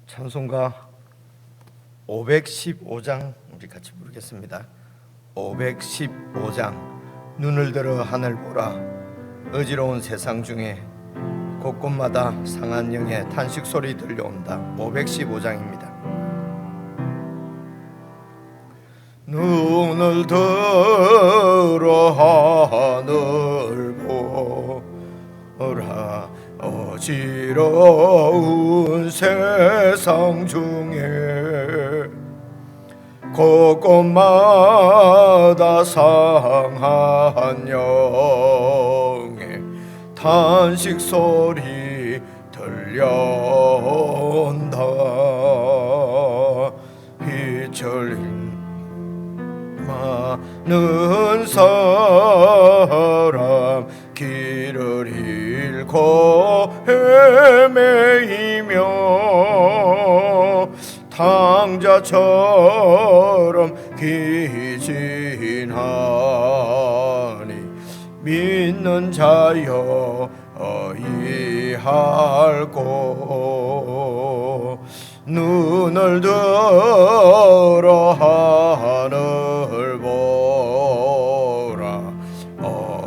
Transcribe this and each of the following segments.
찬송가 515장 우리 같이 부르겠습니다. 515장. 눈을 들어 하늘 보라. 어지러운 세상 중에 곳곳마다 상한 영의 탄식 소리 들려온다. 515장입니다. 눈을 들어 하늘 보라. 어지러운 세상 중에 곳곳마다 상한 영의 탄식 소리 들려온다. 빛을 많은 사람 길을 잃고 헤매이며 탕자처럼 기진하니 믿는 자여 어이할꼬. 눈을 들어 하늘 보라.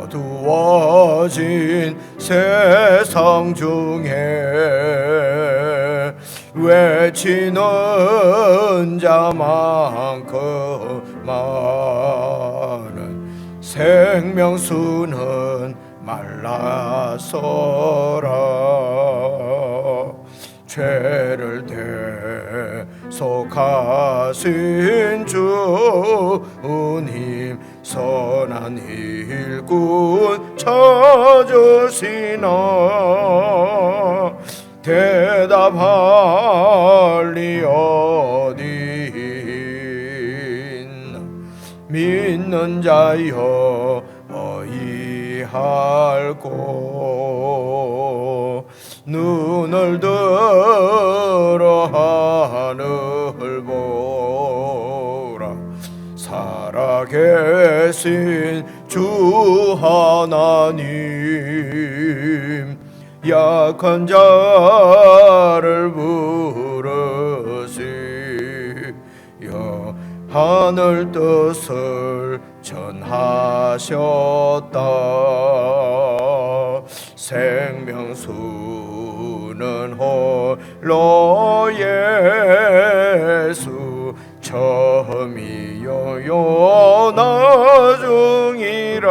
어두워진 세상 중에 외치는 자만큼 많은 생명수는 말라서라. 죄를 대속하신 주님 선한 일꾼 찾으시나. 대답할 리 어디 있나. 믿는 자여 어이할꼬. 눈을 들어 하늘 보라. 살아계신 주 하나님 약한 자를 부르시어 하늘 뜻을 전하셨다. 생명수는 홀로 예수 처음이요 나중이라.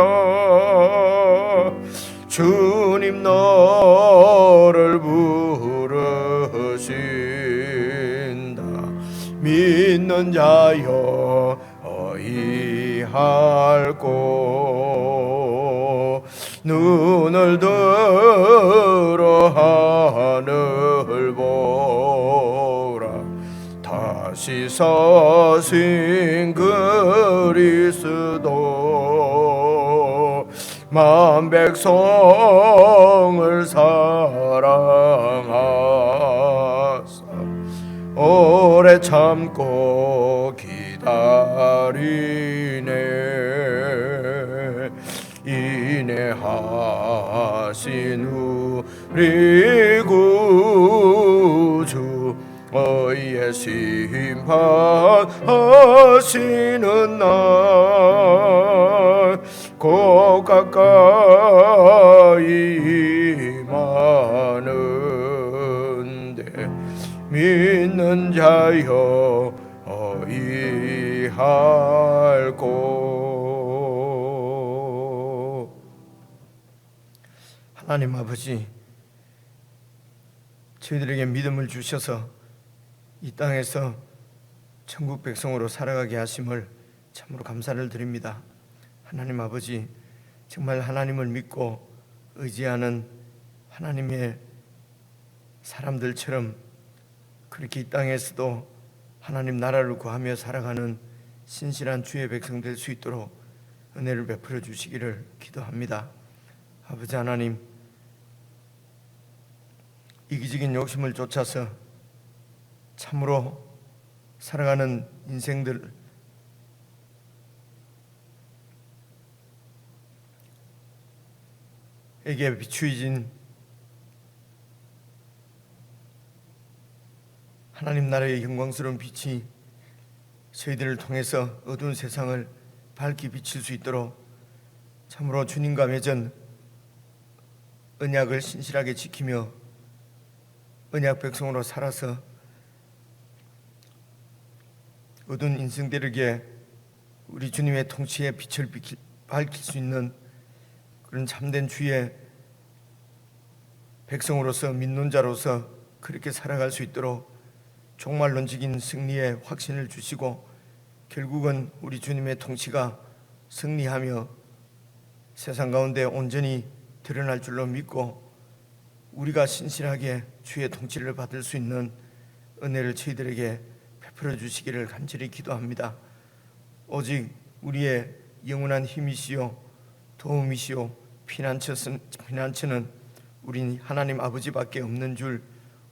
주님 너를 부르신다. 믿는 자여 어이할꼬. 눈을 들어 하늘 보라. 다시 사신 그리스도 만 백성을 사랑하사 오래 참고 기다리네. 인내하신 우리 구주 어이의 심판하시는 날 곧 가까이 임하는데 믿는 자여 어이할꼬. 하나님 아버지, 저희들에게 믿음을 주셔서 이 땅에서 천국 백성으로 살아가게 하심을 참으로 감사를 드립니다. 하나님 아버지, 정말 하나님을 믿고 의지하는 하나님의 사람들처럼 그렇게 이 땅에서도 하나님 나라를 구하며 살아가는 신실한 주의 백성 될 수 있도록 은혜를 베풀어 주시기를 기도합니다. 아버지 하나님, 이기적인 욕심을 쫓아서 참으로 살아가는 인생들 에게 비추어진 하나님 나라의 영광스러운 빛이 저희들을 통해서 어두운 세상을 밝게 비칠 수 있도록 참으로 주님과 맺은 언약을 신실하게 지키며 언약 백성으로 살아서 어두운 인생들에게 우리 주님의 통치의 빛을 밝힐 수 있는 그런 참된 주의 백성으로서 믿는 자로서 그렇게 살아갈 수 있도록 종말론적인 승리의 확신을 주시고 결국은 우리 주님의 통치가 승리하며 세상 가운데 온전히 드러날 줄로 믿고 우리가 신실하게 주의 통치를 받을 수 있는 은혜를 저희들에게 베풀어 주시기를 간절히 기도합니다. 오직 우리의 영원한 힘이시요 도움이시요 피난처는 우리 하나님 아버지밖에 없는 줄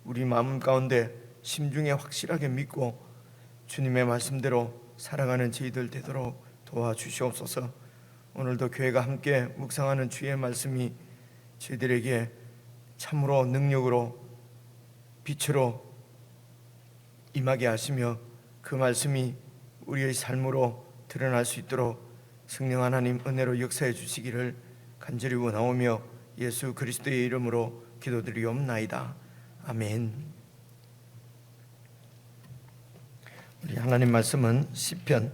우리 마음 가운데 심중에 확실하게 믿고 주님의 말씀대로 살아가는 저희들 되도록 도와주시옵소서. 오늘도 교회가 함께 묵상하는 주의 말씀이 저희들에게 참으로 능력으로 빛으로 임하게 하시며 그 말씀이 우리의 삶으로 드러날 수 있도록 성령 하나님 은혜로 역사해 주시기를 간절히 원하오며 예수 그리스도의 이름으로 기도드리옵나이다. 아멘. 우리 하나님 말씀은 시편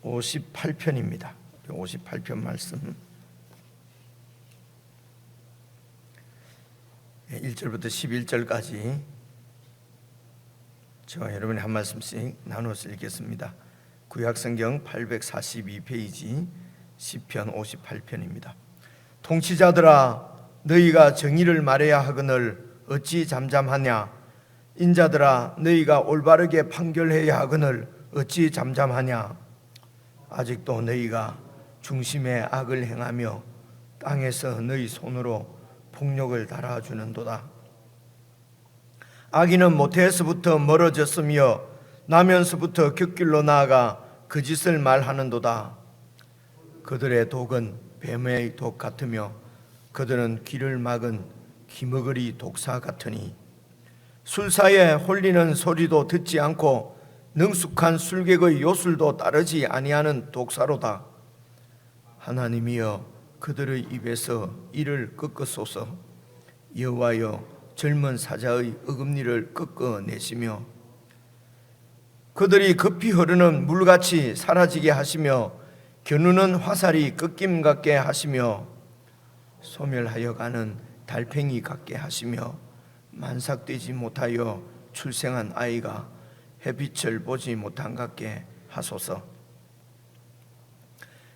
58편입니다. 58편 말씀 1절부터 11절까지 저와 여러분이 한 말씀씩 나누어서 읽겠습니다. 구약성경 842페이지 시편 58편입니다. 통치자들아 너희가 정의를 말해야 하거늘 어찌 잠잠하냐. 인자들아 너희가 올바르게 판결해야 하거늘 어찌 잠잠하냐. 아직도 너희가 중심에 악을 행하며 땅에서 너희 손으로 폭력을 달아주는도다. 악인은 모태에서부터 멀어졌으며 나면서부터 곁길로 나아가 거짓을 말하는도다. 그들의 독은 뱀의 독 같으며 그들은 길을 막은 기머거리 독사 같으니 술사에 홀리는 소리도 듣지 않고 능숙한 술객의 요술도 따르지 아니하는 독사로다. 하나님이여 그들의 입에서 이를 꺾으소서. 여호와여 젊은 사자의 어금니를 꺾어내시며 그들이 급히 흐르는 물같이 사라지게 하시며 겨누는 화살이 꺾임 같게 하시며 소멸하여 가는 달팽이 같게 하시며 만삭되지 못하여 출생한 아이가 햇빛을 보지 못한 같게 하소서.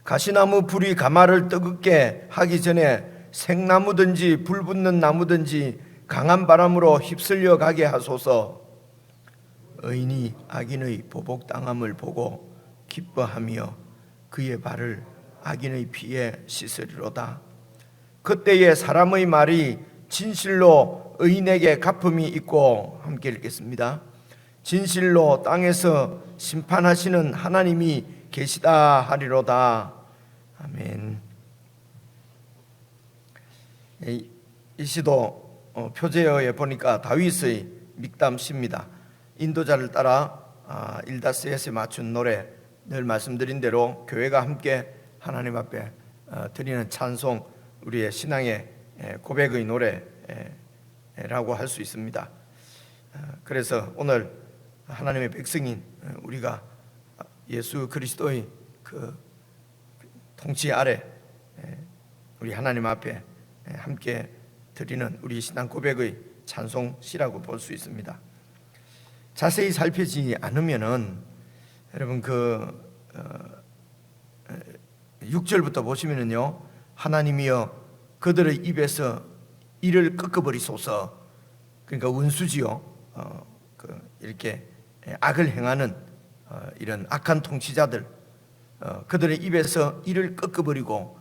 가시나무 불이 가마를 뜨겁게 하기 전에 생나무든지 불붙는 나무든지 강한 바람으로 휩쓸려 가게 하소서. 의인이 악인의 보복당함을 보고 기뻐하며 그의 발을 악인의 피에 씻으리로다. 그때에 사람의 말이 진실로 의인에게 갚음이 있고, 함께 읽겠습니다. 진실로 땅에서 심판하시는 하나님이 계시다 하리로다. 아멘. 이 시도 표제어에 보니까 다윗의 믹담시입니다. 인도자를 따라 일다스에 맞춘 노래, 늘 말씀드린 대로 교회가 함께 하나님 앞에 드리는 찬송, 우리의 신앙의 고백의 노래라고 할 수 있습니다. 그래서 오늘 하나님의 백성인 우리가 예수 그리스도의 그 통치 아래 우리 하나님 앞에 함께 드리는 우리 신앙 고백의 찬송시라고 볼 수 있습니다. 자세히 살피지 않으면은 여러분 6절부터 보시면은요, 하나님이여 그들의 입에서 이를 꺾어버리소서. 그러니까 원수지요. 이렇게 악을 행하는 이런 악한 통치자들, 그들의 입에서 이를 꺾어버리고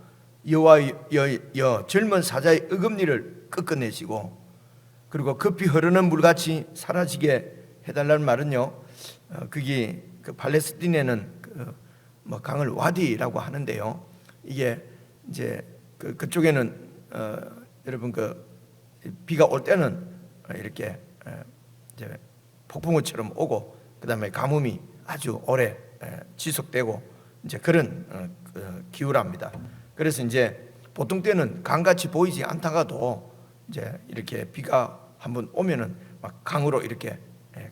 여호와여 젊은 사자의 어금니를 꺾어내시고 그리고 급히 흐르는 물같이 사라지게 해달라는 말은요, 그게 그 팔레스틴에는 뭐 강을 와디라고 하는데요, 이게 이제 그쪽에는 여러분 비가 올 때는 이렇게 이제 폭풍우처럼 오고 그다음에 가뭄이 아주 오래 지속되고 이제 그런 기후랍니다. 그래서 이제 보통 때는 강같이 보이지 않다가도 이제 이렇게 비가 한번 오면은 막 강으로 이렇게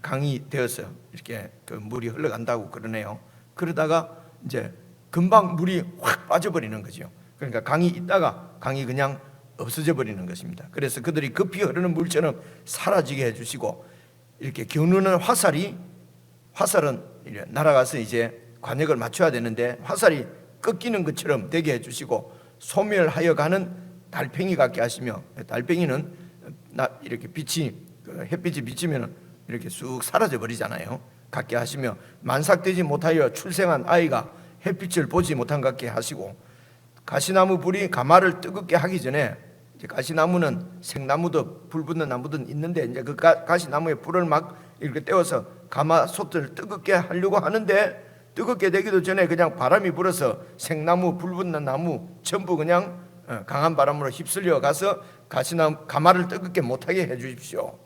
강이 되어서 이렇게 그 물이 흘러간다고 그러네요. 그러다가 이제 금방 물이 확 빠져버리는 거죠. 그러니까 강이 있다가 강이 그냥 없어져 버리는 것입니다. 그래서 그들이 급히 흐르는 물처럼 사라지게 해주시고, 이렇게 겨누는 화살은 날아가서 이제 관역을 맞춰야 되는데 화살이 꺾이는 것처럼 되게 해주시고, 소멸하여 가는 달팽이 같게 하시며, 달팽이는 이렇게 햇빛이 비치면 이렇게 쑥 사라져 버리잖아요. 같게 하시며, 만삭되지 못하여 출생한 아이가 햇빛을 보지 못한 같게 하시고, 가시나무 불이 가마를 뜨겁게 하기 전에, 이제 가시나무는 생나무도 불 붙는 나무든 있는데 이제 그 가시나무에 불을 막 이렇게 떼어서 가마솥을 뜨겁게 하려고 하는데, 뜨겁게 되기도 전에 그냥 바람이 불어서 생나무 불 붙는 나무 전부 그냥 강한 바람으로 휩쓸려 가서 가시나무 가마를 뜨겁게 못하게 해주십시오.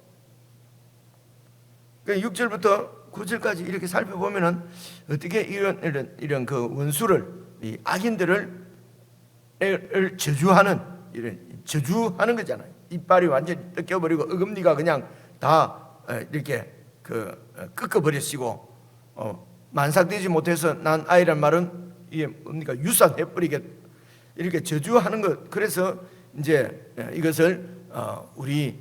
6절부터 9절까지 이렇게 살펴보면은 어떻게 이런 그 원수를, 이 악인들을 저주하는, 이런 저주하는 거잖아요. 이빨이 완전히 뜯겨버리고 어금니가 그냥 다 이렇게 꺾어버리시고, 만삭되지 못해서 난 아이란 말은 이게 뭡니까? 유산해버리게 이렇게 저주하는 것. 그래서 이제 이것을 우리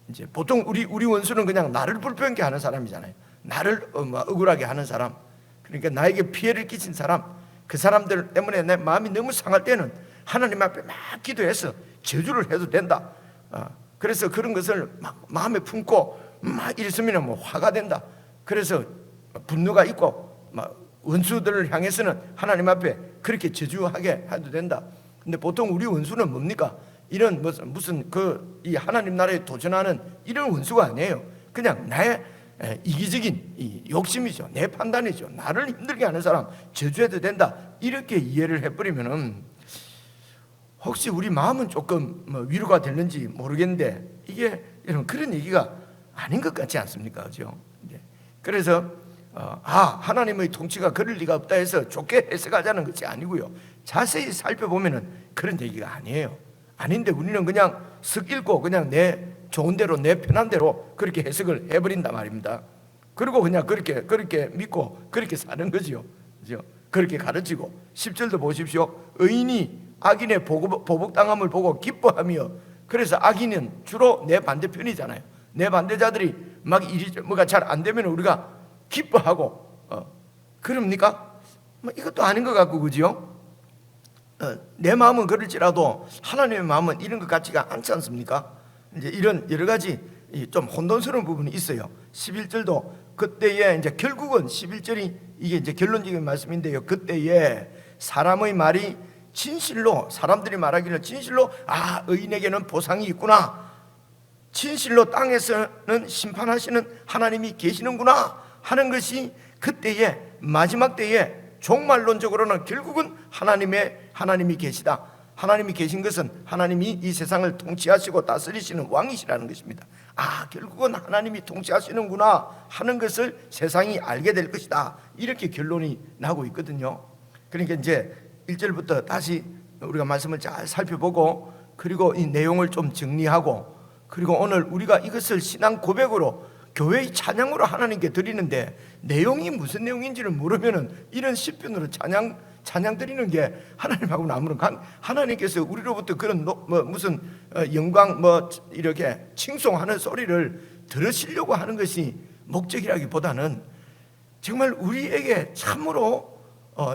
이제 보통 우리 원수는 그냥 나를 불평케 하는 사람이잖아요. 나를 억울하게 하는 사람, 그러니까 나에게 피해를 끼친 사람, 그 사람들 때문에 내 마음이 너무 상할 때는 하나님 앞에 막 기도해서 저주를 해도 된다. 그래서 그런 것을 막 마음에 품고 막 이랬으면 뭐 화가 된다. 그래서 분노가 있고 막 원수들을 향해서는 하나님 앞에 그렇게 저주하게 해도 된다. 근데 보통 우리 원수는 뭡니까? 이런 무슨 이 하나님 나라에 도전하는 이런 원수가 아니에요. 그냥 나의 이기적인 이 욕심이죠. 내 판단이죠. 나를 힘들게 하는 사람 저주해도 된다. 이렇게 이해를 해버리면은 혹시 우리 마음은 조금 위로가 되는지 모르겠는데, 이게 그런 얘기가 아닌 것 같지 않습니까? 그죠? 그래서 하나님의 통치가 그럴 리가 없다 해서 좋게 해석하자는 것이 아니고요. 자세히 살펴보면은 그런 얘기가 아니에요. 아닌데 우리는 그냥 쓱 읽고 그냥 내 좋은 대로 내 편한 대로 그렇게 해석을 해버린단 말입니다. 그리고 그냥 그렇게 믿고 그렇게 사는 거죠. 그죠? 그렇게 가르치고. 10절도 보십시오. 의인이 악인의 보복당함을 보고 기뻐하며, 그래서 악인은 주로 내 반대편이잖아요. 내 반대자들이 막 뭐가 잘 안 되면 우리가 기뻐하고 그럽니까? 이것도 아닌 것 같고, 그죠? 내 마음은 그럴지라도 하나님의 마음은 이런 것 같지가 않지 않습니까? 이제 이런 여러 가지 좀 혼돈스러운 부분이 있어요. 11절도 그때에 이제 결국은 11절이 이게 이제 결론적인 말씀인데요. 그때에 사람의 말이 진실로, 사람들이 말하기를 진실로 의인에게는 보상이 있구나, 진실로 땅에서는 심판하시는 하나님이 계시는구나 하는 것이 그때에, 마지막 때에 종말론적으로는 결국은 하나님이 계시다. 하나님이 계신 것은 하나님이 이 세상을 통치하시고 다스리시는 왕이시라는 것입니다. 결국은 하나님이 통치하시는구나 하는 것을 세상이 알게 될 것이다. 이렇게 결론이 나고 있거든요. 그러니까 이제 1절부터 다시 우리가 말씀을 잘 살펴보고, 그리고 이 내용을 좀 정리하고, 그리고 오늘 우리가 이것을 신앙 고백으로 교회의 찬양으로 하나님께 드리는데, 내용이 무슨 내용인지를 모르면은 이런 시편으로 찬양 드리는 게 하나님하고는 아무런 하나님께서 우리로부터 그런 무슨 영광 이렇게 칭송하는 소리를 들으시려고 하는 것이 목적이라기보다는 정말 우리에게 참으로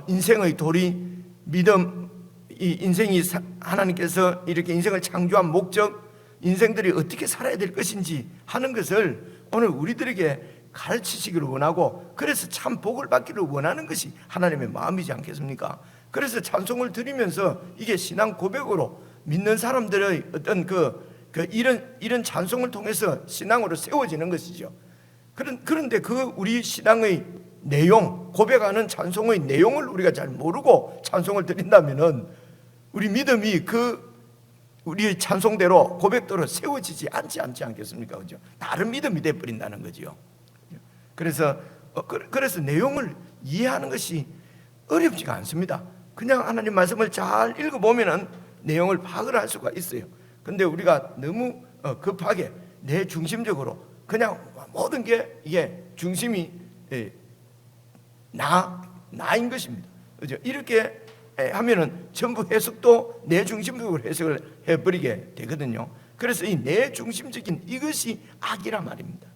인생의 도리, 믿음, 이 인생이 하나님께서 이렇게 인생을 창조한 목적, 인생들이 어떻게 살아야 될 것인지 하는 것을 오늘 우리들에게 가르치시기를 원하고, 그래서 참 복을 받기를 원하는 것이 하나님의 마음이지 않겠습니까? 그래서 찬송을 드리면서 이게 신앙 고백으로 믿는 사람들의 어떤 이런 찬송을 통해서 신앙으로 세워지는 것이죠. 그런데 우리 신앙의 내용, 고백하는 찬송의 내용을 우리가 잘 모르고 찬송을 드린다면은 우리 믿음이 우리의 찬송대로 고백대로 세워지지 않지 않겠습니까? 그죠? 다른 믿음이 되어버린다는 거죠. 그래서 내용을 이해하는 것이 어렵지가 않습니다. 그냥 하나님 말씀을 잘 읽어보면은 내용을 파악을 할 수가 있어요. 근데 우리가 너무 급하게 내 중심적으로 그냥 모든 게 이게 중심이 나인 것입니다. 그죠? 이렇게 하면은 전부 해석도 내 중심적으로 해석을 해버리게 되거든요. 그래서 이 내 중심적인 이것이 악이란 말입니다.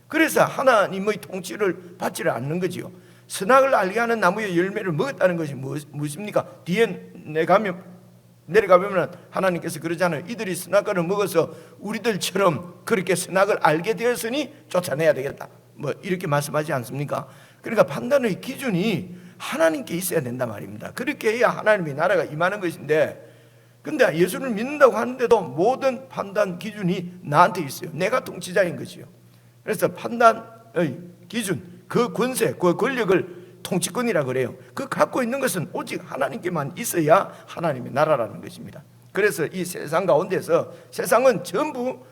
그래서 하나님의 통치를 받지를 않는 거지요. 선악을 알게 하는 나무의 열매를 먹었다는 것이 무엇입니까? 뒤에 내려가면 하나님께서 그러잖아요. 이들이 선악과를 먹어서 우리들처럼 그렇게 선악을 알게 되었으니 쫓아내야 되겠다, 뭐 이렇게 말씀하지 않습니까? 그러니까 판단의 기준이 하나님께 있어야 된단 말입니다. 그렇게 해야 하나님의 나라가 임하는 것인데, 근데 예수를 믿는다고 하는데도 모든 판단 기준이 나한테 있어요. 내가 통치자인 것이요. 그래서 판단의 기준, 그 권세, 그 권력을 통치권이라 그래요. 그 갖고 있는 것은 오직 하나님께만 있어야 하나님의 나라라는 것입니다. 그래서 이 세상 가운데서, 세상은 전부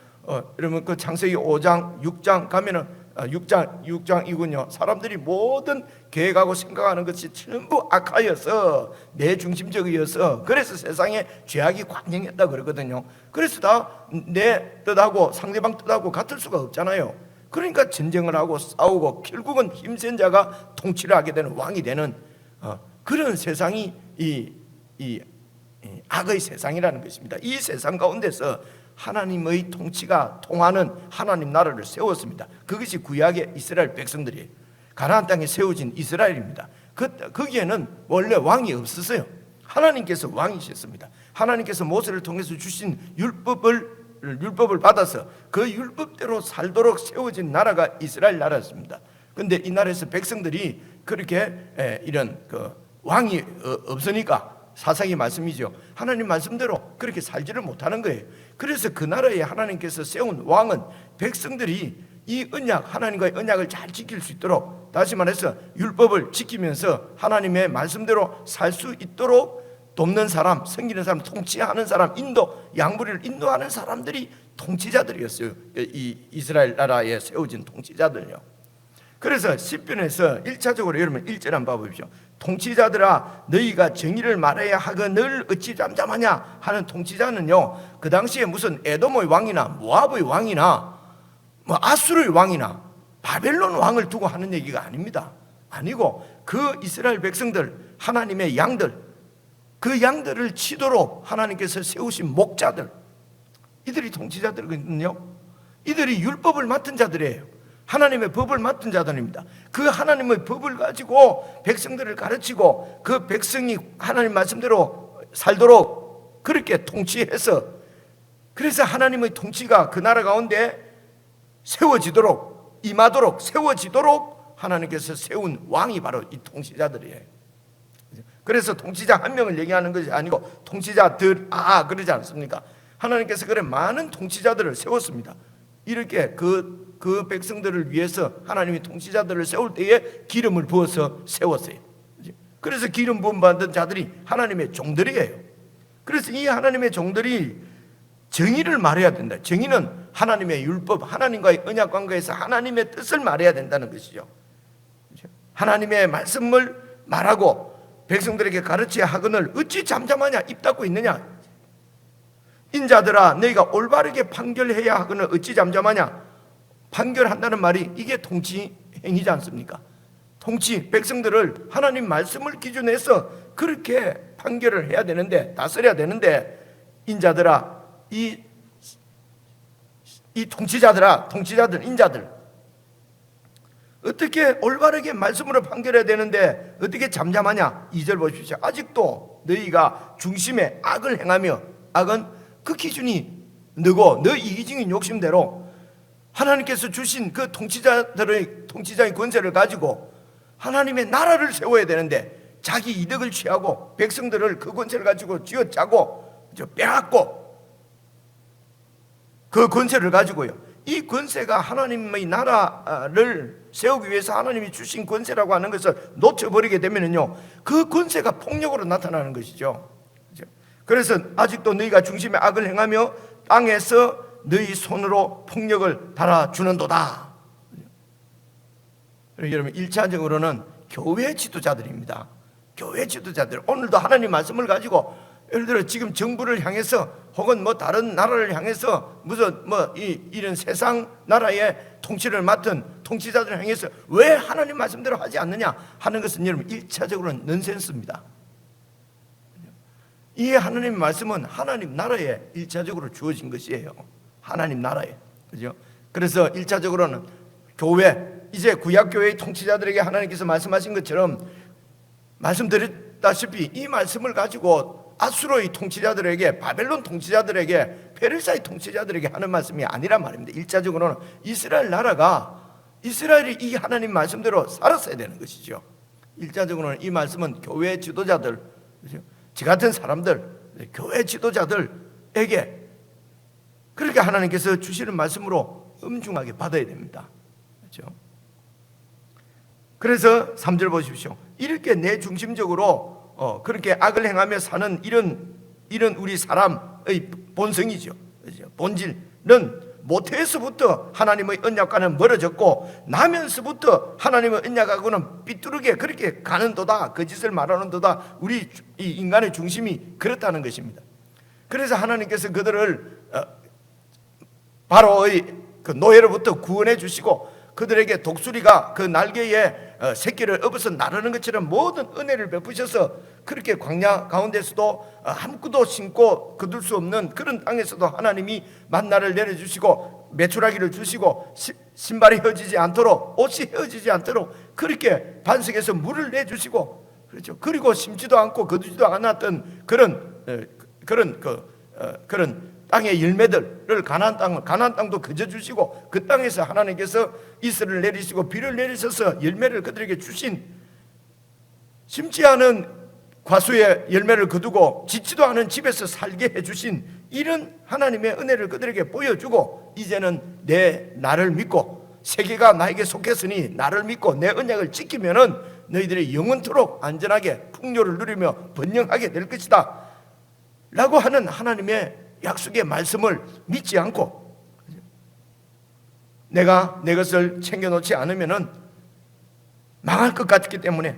여러분 그 창세기 5장 6장 가면은 6장이군요. 사람들이 모든 계획하고 생각하는 것이 전부 악하여서 내 중심적이어서, 그래서 세상에 죄악이 관영했다 그러거든요. 그래서 다 내 뜻하고 상대방 뜻하고 같을 수가 없잖아요. 그러니까 전쟁을 하고 싸우고 결국은 힘센 자가 통치를 하게 되는, 왕이 되는 그런 세상이 이 악의 세상이라는 것입니다. 이 세상 가운데서 하나님의 통치가 통하는 하나님 나라를 세웠습니다. 그것이 구약의 이스라엘 백성들이에요. 가나안 땅에 세워진 이스라엘입니다. 거기에는 원래 왕이 없었어요. 하나님께서 왕이셨습니다. 하나님께서 모세를 통해서 주신 율법을 받아서 그 율법대로 살도록 세워진 나라가 이스라엘 나라였습니다. 그런데 이 나라에서 백성들이 그렇게 이런 왕이 없으니까, 사상의 말씀이죠, 하나님 말씀대로 그렇게 살지를 못하는 거예요. 그래서 그 나라에 하나님께서 세운 왕은 백성들이 이 언약, 하나님과의 언약을 잘 지킬 수 있도록, 다시 말해서 율법을 지키면서 하나님의 말씀대로 살 수 있도록 돕는 사람, 섬기는 사람, 통치하는 사람, 양무리를 인도하는 사람들이 통치자들이었어요. 이 이스라엘 나라에 세워진 통치자들요. 그래서 시편에서 1차적으로 여러분 1절 한번 봐보십시오. 통치자들아, 너희가 정의를 말해야 하거늘 어찌 잠잠하냐 하는 통치자는요, 그 당시에 무슨 에돔의 왕이나 모압의 왕이나 뭐 아수르의 왕이나 바벨론 왕을 두고 하는 얘기가 아닙니다. 아니고 그 이스라엘 백성들, 하나님의 양들, 그 양들을 치도록 하나님께서 세우신 목자들, 이들이 통치자들이거든요. 이들이 율법을 맡은 자들이에요. 하나님의 법을 맡은 자들입니다. 그 하나님의 법을 가지고 백성들을 가르치고 그 백성이 하나님 말씀대로 살도록 그렇게 통치해서, 그래서 하나님의 통치가 그 나라 가운데 세워지도록, 임하도록, 세워지도록 하나님께서 세운 왕이 바로 이 통치자들이에요. 그래서 통치자 한 명을 얘기하는 것이 아니고 통치자들 그러지 않습니까? 하나님께서 그래 많은 통치자들을 세웠습니다. 이렇게 그 백성들을 위해서 하나님이 통치자들을 세울 때에 기름을 부어서 세웠어요. 그래서 기름 부음 받은 자들이 하나님의 종들이에요. 그래서 이 하나님의 종들이 정의를 말해야 된다. 정의는 하나님의 율법, 하나님과의 언약 관계에서 하나님의 뜻을 말해야 된다는 것이죠. 하나님의 말씀을 말하고 백성들에게 가르쳐야 하거늘 어찌 잠잠하냐, 입 닫고 있느냐. 인자들아, 너희가 올바르게 판결해야 하거늘 어찌 잠잠하냐. 판결한다는 말이 이게 통치 행위지 않습니까? 통치, 백성들을 하나님 말씀을 기준해서 그렇게 판결을 해야 되는데, 다스려야 되는데, 인자들아, 이 통치자들, 인자들, 어떻게 올바르게 말씀으로 판결해야 되는데 어떻게 잠잠하냐. 2절 보십시오. 아직도 너희가 중심에 악을 행하며, 악은 그 기준이 너고 너 이기적인 욕심대로 하나님께서 주신 그 통치자의 권세를 가지고 하나님의 나라를 세워야 되는데 자기 이득을 취하고 백성들을 그 권세를 가지고 쥐어짜고 빼앗고 그 권세를 가지고요, 이 권세가 하나님의 나라를 세우기 위해서 하나님이 주신 권세라고 하는 것을 놓쳐버리게 되면요, 그 권세가 폭력으로 나타나는 것이죠. 그래서 아직도 너희가 중심에 악을 행하며 땅에서 너희 손으로 폭력을 달아주는도다. 여러분 1차적으로는 교회 지도자들입니다. 교회 지도자들, 오늘도 하나님 말씀을 가지고 예를 들어 지금 정부를 향해서 혹은 뭐 다른 나라를 향해서 무슨 이런 세상 나라의 통치를 맡은 통치자들을 향해서 왜 하나님 말씀대로 하지 않느냐 하는 것은 여러분 1차적으로는 넌센스입니다. 이 하나님 말씀은 하나님 나라에 1차적으로 주어진 것이에요. 하나님 나라에. 그죠? 그래서 1차적으로는 교회, 이제 구약교회의 통치자들에게 하나님께서 말씀하신 것처럼 말씀드렸다시피 이 말씀을 가지고 아수르의 통치자들에게, 바벨론 통치자들에게, 페르시아의 통치자들에게 하는 말씀이 아니란 말입니다. 1차적으로는 이스라엘 나라가, 이스라엘이 이 하나님 말씀대로 살았어야 되는 것이죠. 1차적으로는 이 말씀은 교회 지도자들, 저 같은 사람들, 교회 지도자들에게 그렇게 하나님께서 주시는 말씀으로 엄중하게 받아야 됩니다. 그렇죠? 그래서 3절 보십시오. 이렇게 내 중심적으로 그렇게 악을 행하며 사는 이런 우리 사람의 본성이죠. 그렇죠? 본질은 모태에서부터 하나님의 언약과는 멀어졌고 나면서부터 하나님의 언약하고는 삐뚤게 그렇게 가는도다, 거짓을 말하는도다. 우리 이 인간의 중심이 그렇다는 것입니다. 그래서 하나님께서 그들을 바로의 그 노예로부터 구원해 주시고 그들에게 독수리가 그 날개에 새끼를 업어서 나르는 것처럼 모든 은혜를 베푸셔서 그렇게 광야 가운데서도 아무것도 심고 거둘 수 없는 그런 땅에서도 하나님이 만나를 내려주시고 메추라기를 주시고 신발이 헤어지지 않도록, 옷이 헤어지지 않도록 그렇게 반석에서 물을 내주시고, 그렇죠. 그리고 심지도 않고 거두지도 않았던 그런 땅의 열매들을 가나안 땅도 거저 주시고 그 땅에서 하나님께서 이슬을 내리시고 비를 내리셔서 열매를 그들에게 주신, 심지 않은 과수의 열매를 거두고 짓지도 않은 집에서 살게 해주신 이런 하나님의 은혜를 그들에게 보여주고, 이제는 나를 믿고 세계가 나에게 속했으니 나를 믿고 내 언약을 지키면은 너희들이 영원토록 안전하게 풍요를 누리며 번영하게 될 것이다 라고 하는 하나님의 약속의 말씀을 믿지 않고 내가 내 것을 챙겨놓지 않으면은 망할 것 같기 때문에,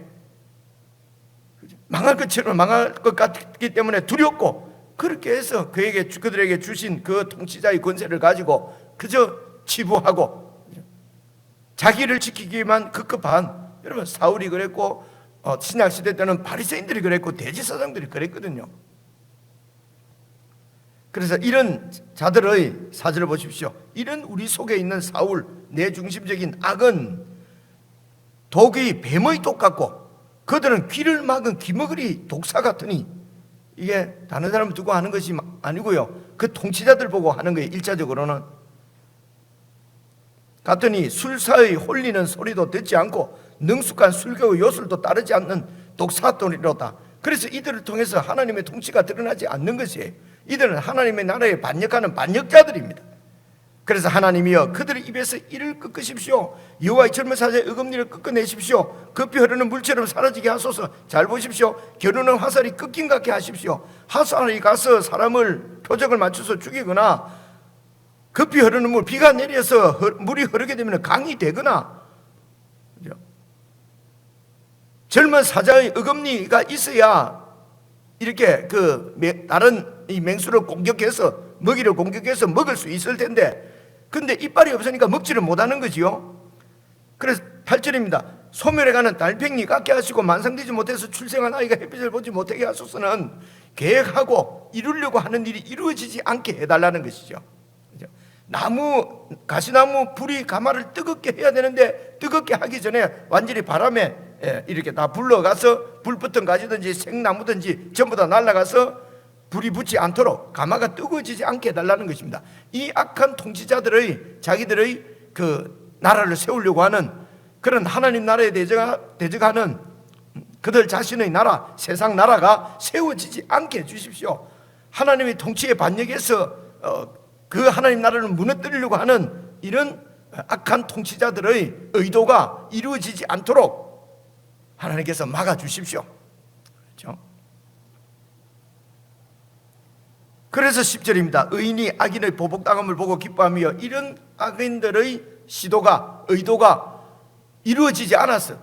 망할 것 같기 때문에 두렵고, 그렇게 해서 그들에게 주신 그 통치자의 권세를 가지고 그저 치부하고 자기를 지키기만 급급한, 여러분 사울이 그랬고 신약 시대 때는 바리새인들이 그랬고 대제사장들이 그랬거든요. 그래서 이런 자들의 사절을 보십시오. 이런 우리 속에 있는 사울, 내 중심적인 악은 독이 뱀의 독 같고 그들은 귀를 막은 기머거리 독사 같으니, 이게 다른 사람 두고 하는 것이 아니고요, 그 통치자들 보고 하는 거예요. 1차적으로는 같으니 술사의 홀리는 소리도 듣지 않고 능숙한 술교의 요술도 따르지 않는 독사돌이로다. 그래서 이들을 통해서 하나님의 통치가 드러나지 않는 것이에요. 이들은 하나님의 나라에 반역하는 반역자들입니다. 그래서 하나님이여 그들의 입에서 이를 꺾으십시오. 여호와의 젊은 사자의 어금니를 꺾어내십시오. 급히 흐르는 물처럼 사라지게 하소서. 잘 보십시오. 겨누는 화살이 꺾인 것 같게 하십시오. 화살이 가서 사람을 표적을 맞춰서 죽이거나, 급히 흐르는 물, 비가 내려서 물이 흐르게 되면 강이 되거나, 젊은 사자의 어금니가 있어야 이렇게 다른 이 맹수를 공격해서, 먹이를 공격해서 먹을 수 있을 텐데, 근데 이빨이 없으니까 먹지를 못하는 거지요. 그래서 8절입니다. 소멸해가는 달팽이 깎게 하시고 만성되지 못해서 출생한 아이가 햇빛을 보지 못하게 하소서는 계획하고 이루려고 하는 일이 이루어지지 않게 해달라는 것이죠. 가시나무 불이 가마를 뜨겁게 해야 되는데 뜨겁게 하기 전에 완전히 바람에 이렇게 다 불러가서 불붙은 가지든지 생나무든지 전부 다 날아가서 불이 붙지 않도록 가마가 뜨거워지지 않게 해달라는 것입니다. 이 악한 통치자들의 자기들의 그 나라를 세우려고 하는 그런 하나님 나라에 대적하는 그들 자신의 나라, 세상 나라가 세워지지 않게 해주십시오. 하나님의 통치에 반역해서 그 하나님 나라를 무너뜨리려고 하는 이런 악한 통치자들의 의도가 이루어지지 않도록 하나님께서 막아주십시오. 그렇죠? 그래서 10절입니다. 의인이 악인의 보복당함을 보고 기뻐하며, 이런 악인들의 의도가 이루어지지 않았어.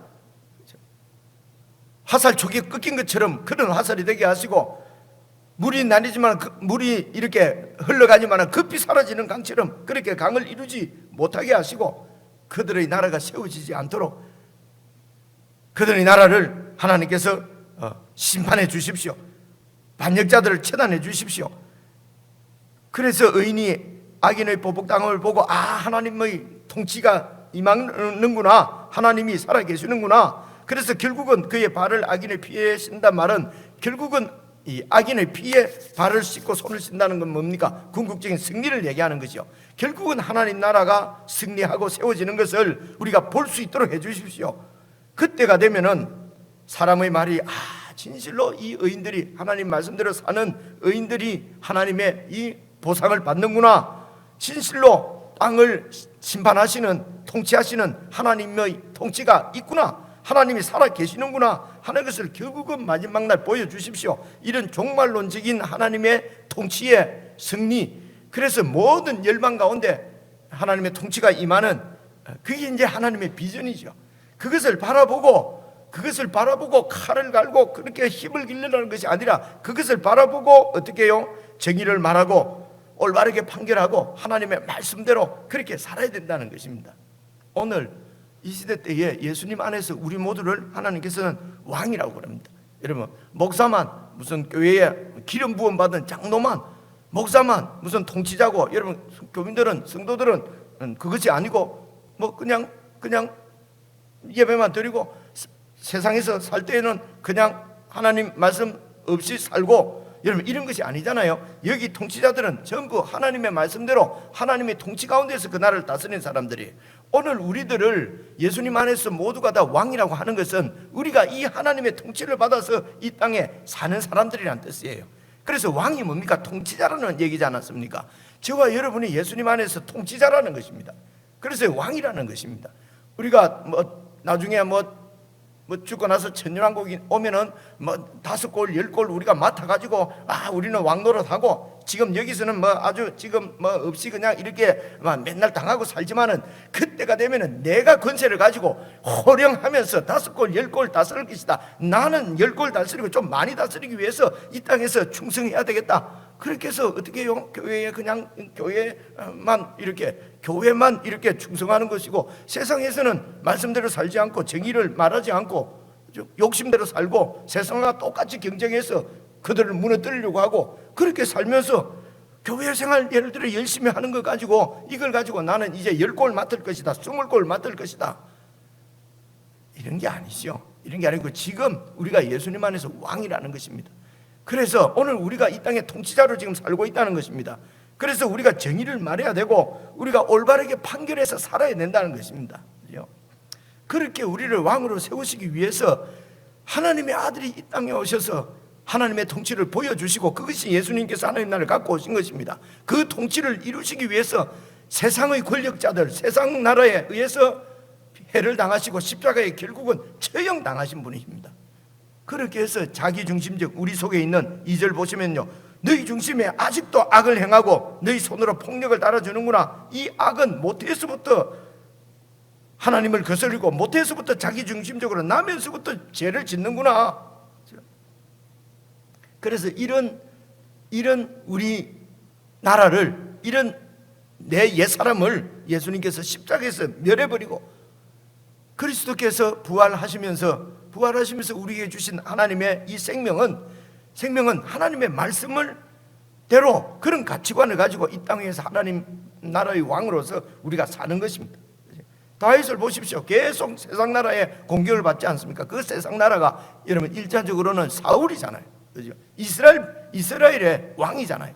화살 촉이 끊긴 것처럼 그런 화살이 되게 하시고, 물이 나뉘지만 물이 이렇게 흘러가지만 급히 사라지는 강처럼 그렇게 강을 이루지 못하게 하시고, 그들의 나라가 세워지지 않도록 그들의 나라를 하나님께서 심판해 주십시오. 반역자들을 처단해 주십시오. 그래서 의인이 악인의 보복당함을 보고 하나님의 통치가 임하는구나, 하나님이 살아계시는구나. 그래서 결국은 그의 발을 악인의 피에 씻는단 말은, 결국은 이 악인의 피에 발을 씻고 손을 씻는다는 건 뭡니까? 궁극적인 승리를 얘기하는 것이요. 결국은 하나님 나라가 승리하고 세워지는 것을 우리가 볼 수 있도록 해주십시오. 그때가 되면은 사람의 말이 진실로 이 의인들이, 하나님 말씀대로 사는 의인들이 하나님의 이 보상을 받는구나, 진실로 땅을 심판하시는, 통치하시는 하나님의 통치가 있구나, 하나님이 살아계시는구나 하는 것을 결국은 마지막 날 보여주십시오. 이런 종말론적인 하나님의 통치의 승리, 그래서 모든 열방 가운데 하나님의 통치가 임하는, 그게 이제 하나님의 비전이죠. 그것을 바라보고 칼을 갈고 그렇게 힘을 기르려는 것이 아니라, 그것을 바라보고 어떻게 해요? 정의를 말하고 올바르게 판결하고 하나님의 말씀대로 그렇게 살아야 된다는 것입니다. 오늘 이 시대 때에 예수님 안에서 우리 모두를 하나님께서는 왕이라고 그럽니다. 여러분, 목사만 무슨 교회에 기름 부음 받은 장로만, 목사만 무슨 통치자고, 여러분 교민들은, 성도들은 그것이 아니고 그냥 예배만 드리고 세상에서 살 때에는 그냥 하나님 말씀 없이 살고, 여러분 이런 것이 아니잖아요. 여기 통치자들은 전부 하나님의 말씀대로 하나님의 통치 가운데서 그 나라를 다스리는 사람들이, 오늘 우리들을 예수님 안에서 모두가 다 왕이라고 하는 것은 우리가 이 하나님의 통치를 받아서 이 땅에 사는 사람들이란 뜻이에요. 그래서 왕이 뭡니까? 통치자라는 얘기지 않았습니까? 저와 여러분이 예수님 안에서 통치자라는 것입니다. 그래서 왕이라는 것입니다. 우리가 나중에 죽고 나서 천년왕국이 오면은 5골 10골 우리가 맡아가지고 우리는 왕 노릇하고, 지금 여기서는 아주 지금 없이 그냥 이렇게 맨날 당하고 살지만은, 그때가 되면은 내가 권세를 가지고 호령하면서 5골 10골 다스릴 것이다. 나는 10골 다스리고 좀 많이 다스리기 위해서 이 땅에서 충성해야 되겠다. 그렇게 해서 어떻게 해요? 교회에 그냥 교회만 이렇게 충성하는 것이고, 세상에서는 말씀대로 살지 않고 정의를 말하지 않고 욕심대로 살고 세상과 똑같이 경쟁해서 그들을 무너뜨리려고 하고, 그렇게 살면서 교회 생활 예를 들어 열심히 하는 것 가지고, 이걸 가지고 나는 이제 10골 맡을 것이다, 20골 맡을 것이다, 이런 게 아니죠. 이런 게 아니고 지금 우리가 예수님 안에서 왕이라는 것입니다. 그래서 오늘 우리가 이 땅의 통치자로 지금 살고 있다는 것입니다. 그래서 우리가 정의를 말해야 되고 우리가 올바르게 판결해서 살아야 된다는 것입니다. 그렇게 우리를 왕으로 세우시기 위해서 하나님의 아들이 이 땅에 오셔서 하나님의 통치를 보여주시고, 그것이 예수님께서 하나님 나라를 갖고 오신 것입니다. 그 통치를 이루시기 위해서 세상의 권력자들, 세상 나라에 의해서 해를 당하시고 십자가에 결국은 처형당하신 분이십니다. 그렇게 해서 자기중심적, 우리 속에 있는 2절 보시면요, 너희 중심에 아직도 악을 행하고 너희 손으로 폭력을 달아주는구나. 이 악은 모태에서부터 하나님을 거스르고 모태에서부터 자기중심적으로 나면서부터 죄를 짓는구나. 그래서 이런 우리 나라를, 이런 내 옛사람을 예수님께서 십자가에서 멸해버리고 그리스도께서 부활하시면서 우리에게 주신 하나님의 이 생명은 하나님의 말씀을 대로 그런 가치관을 가지고 이 땅에서 하나님 나라의 왕으로서 우리가 사는 것입니다. 다윗을 보십시오. 계속 세상 나라에 공격을 받지 않습니까? 그 세상 나라가 여러분 1차적으로는 사울이잖아요. 그죠? 이스라엘의 왕이잖아요.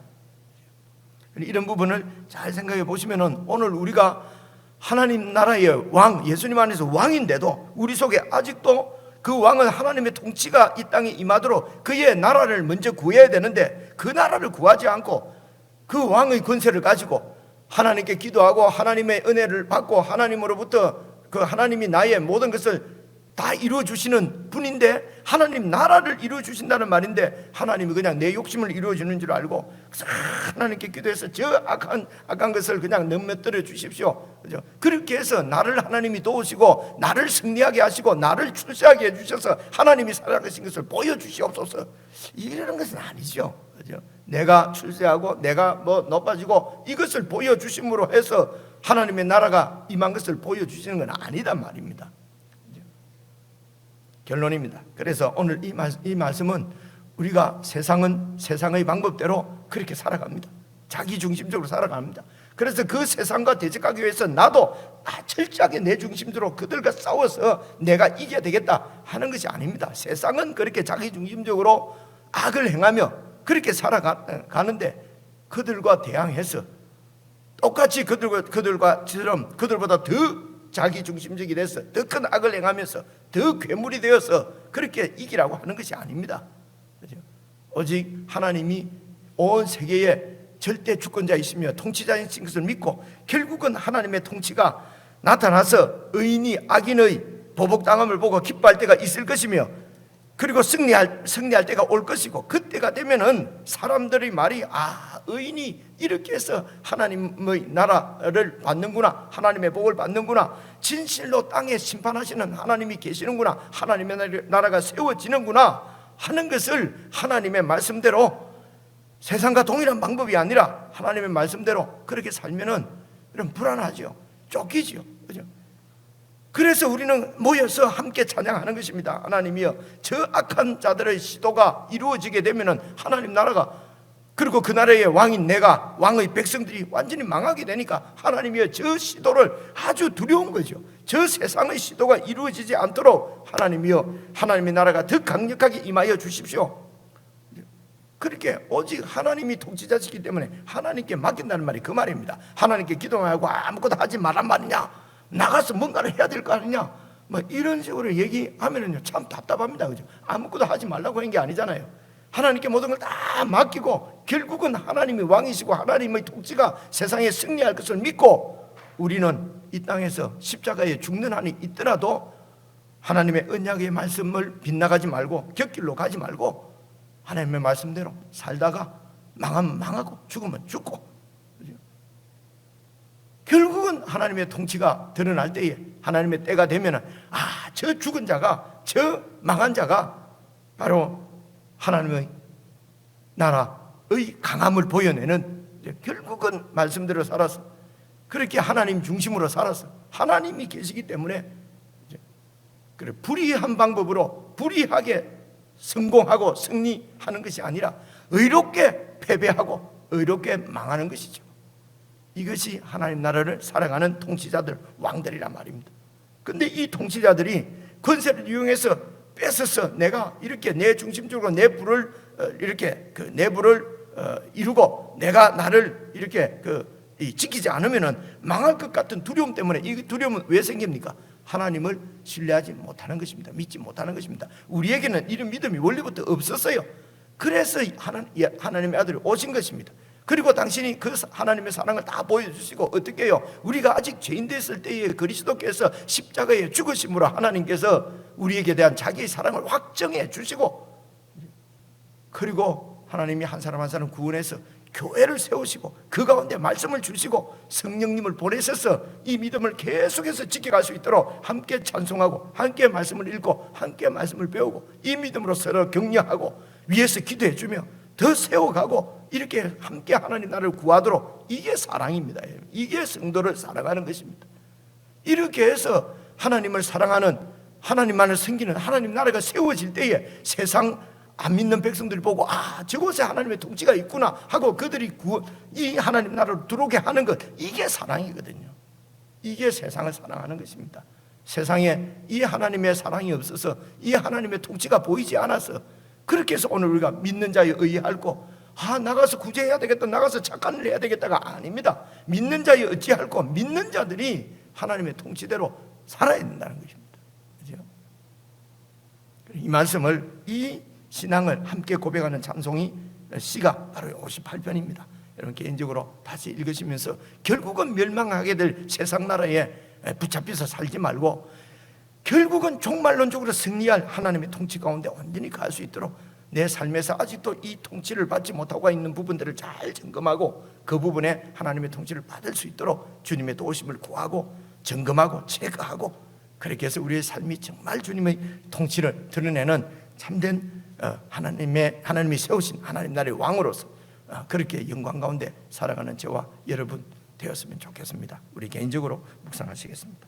이런 부분을 잘 생각해 보시면은, 오늘 우리가 하나님 나라의 왕, 예수님 안에서 왕인데도 우리 속에 아직도 그 왕은 하나님의 통치가 이 땅에 임하도록 그의 나라를 먼저 구해야 되는데, 그 나라를 구하지 않고 그 왕의 권세를 가지고 하나님께 기도하고 하나님의 은혜를 받고 하나님으로부터 그 하나님이 나의 모든 것을 다 이루어주시는 분인데, 하나님 나라를 이루어주신다는 말인데 하나님이 그냥 내 욕심을 이루어주는 줄 알고 하나님께 기도해서 저 악한 것을 그냥 넘어뜨려 주십시오. 그죠? 그렇게 해서 나를 하나님이 도우시고 나를 승리하게 하시고 나를 출세하게 해주셔서 하나님이 살아가신 것을 보여주시옵소서, 이러는 것은 아니죠. 그죠? 내가 출세하고 내가 뭐 높아지고 이것을 보여주심으로 해서 하나님의 나라가 임한 것을 보여주시는 건 아니단 말입니다. 결론입니다. 그래서 오늘 이 말씀은 우리가 세상은 세상의 방법대로 그렇게 살아갑니다. 자기중심적으로 살아갑니다. 그래서 그 세상과 대적하기 위해서 나도 철저하게 내 중심적으로 그들과 싸워서 내가 이겨야 되겠다 하는 것이 아닙니다. 세상은 그렇게 자기중심적으로 악을 행하며 그렇게 살아가는데, 그들과 대항해서 똑같이 그들과처럼 그들보다 더 자기중심적이 돼서 더 큰 악을 행하면서 더 괴물이 되어서 그렇게 이기라고 하는 것이 아닙니다. 그렇죠? 오직 하나님이 온 세계에 절대 주권자이시며 통치자이신 것을 믿고, 결국은 하나님의 통치가 나타나서 의인이 악인의 보복당함을 보고 기뻐할 때가 있을 것이며, 그리고 승리할 때가 올 것이고, 그때가 되면은 사람들의 말이 의인이 이렇게 해서 하나님의 나라를 받는구나, 하나님의 복을 받는구나, 진실로 땅에 심판하시는 하나님이 계시는구나, 하나님의 나라가 세워지는구나 하는 것을 하나님의 말씀대로, 세상과 동일한 방법이 아니라 하나님의 말씀대로 그렇게 살면은 이런 불안하죠. 쫓기죠. 그죠? 그래서 우리는 모여서 함께 찬양하는 것입니다. 하나님이여, 저 악한 자들의 시도가 이루어지게 되면은 하나님 나라가, 그리고 그 나라의 왕인 내가, 왕의 백성들이 완전히 망하게 되니까 하나님이여, 저 시도를 아주 두려운 거죠. 저 세상의 시도가 이루어지지 않도록 하나님이여, 하나님의 나라가 더 강력하게 임하여 주십시오. 그렇게 오직 하나님이 통치자시기 때문에 하나님께 맡긴다는 말이 그 말입니다. 하나님께 기도하고 아무것도 하지 말란 말이냐, 나가서 뭔가를 해야 될 거 아니냐, 뭐 이런 식으로 얘기하면은요 참 답답합니다. 그죠? 아무것도 하지 말라고 한 게 아니잖아요. 하나님께 모든 걸 다 맡기고 결국은 하나님이 왕이시고 하나님의 통치가 세상에 승리할 것을 믿고, 우리는 이 땅에서 십자가에 죽는 한이 있더라도 하나님의 언약의 말씀을 빗나가지 말고 곁길로 가지 말고 하나님의 말씀대로 살다가 망하면 망하고 죽으면 죽고, 결국은 하나님의 통치가 드러날 때에, 하나님의 때가 되면은 저 죽은 자가, 저 망한 자가 바로 하나님의 나라의 강함을 보여내는, 결국은 말씀대로 살아서 그렇게 하나님 중심으로 살아서 하나님이 계시기 때문에 그래 불의한 방법으로 불의하게 성공하고 승리하는 것이 아니라 의롭게 패배하고 의롭게 망하는 것이죠. 이것이 하나님 나라를 살아가는 통치자들, 왕들이란 말입니다. 근데 이 통치자들이 권세를 이용해서 뺏어서 내가 이렇게 내 중심적으로 내 부를 이렇게 내 부를 이루고 내가 나를 이렇게 지키지 않으면은 망할 것 같은 두려움 때문에, 이 두려움은 왜 생깁니까? 하나님을 신뢰하지 못하는 것입니다. 믿지 못하는 것입니다. 우리에게는 이런 믿음이 원래부터 없었어요. 그래서 하나님의 아들이 오신 것입니다. 그리고 당신이 그 하나님의 사랑을 다 보여주시고, 어떻게 해요? 우리가 아직 죄인 됐을 때에 그리스도께서 십자가에 죽으심으로 하나님께서 우리에게 대한 자기의 사랑을 확정해 주시고, 그리고 하나님이 한 사람 한 사람 구원해서 교회를 세우시고 그 가운데 말씀을 주시고 성령님을 보내셔서 이 믿음을 계속해서 지켜갈 수 있도록 함께 찬송하고 함께 말씀을 읽고 함께 말씀을 배우고 이 믿음으로 서로 격려하고 위에서 기도해주며 더 세워가고 이렇게 함께 하나님 나라를 구하도록, 이게 사랑입니다. 이게 성도를 사랑하는 것입니다. 이렇게 해서 하나님을 사랑하는, 하나님만을 섬기는 하나님 나라가 세워질 때에 세상 안 믿는 백성들이 보고 저곳에 하나님의 통치가 있구나 하고 그들이 이 하나님 나라로 들어오게 하는 것, 이게 사랑이거든요. 이게 세상을 사랑하는 것입니다. 세상에 이 하나님의 사랑이 없어서 이 하나님의 통치가 보이지 않아서, 그렇게 해서 오늘 우리가 믿는 자에 의할고 나가서 구제해야 되겠다, 나가서 착한 일 해야 되겠다가 아닙니다. 믿는 자에 어찌할고 믿는 자들이 하나님의 통치대로 살아야 된다는 것입니다. 그렇죠? 이 말씀을, 이 신앙을 함께 고백하는 찬송이 시가 바로 58편입니다. 여러분 개인적으로 다시 읽으시면서 결국은 멸망하게 될 세상 나라에 붙잡혀서 살지 말고 결국은 종말론적으로 승리할 하나님의 통치 가운데 완전히 갈 수 있도록 내 삶에서 아직도 이 통치를 받지 못하고 있는 부분들을 잘 점검하고 그 부분에 하나님의 통치를 받을 수 있도록 주님의 도우심을 구하고 점검하고 체크하고, 그렇게 해서 우리의 삶이 정말 주님의 통치를 드러내는 참된 하나님이 세우신 하나님 나라의 왕으로서 그렇게 영광 가운데 살아가는 저와 여러분 되었으면 좋겠습니다. 우리 개인적으로 묵상하시겠습니다.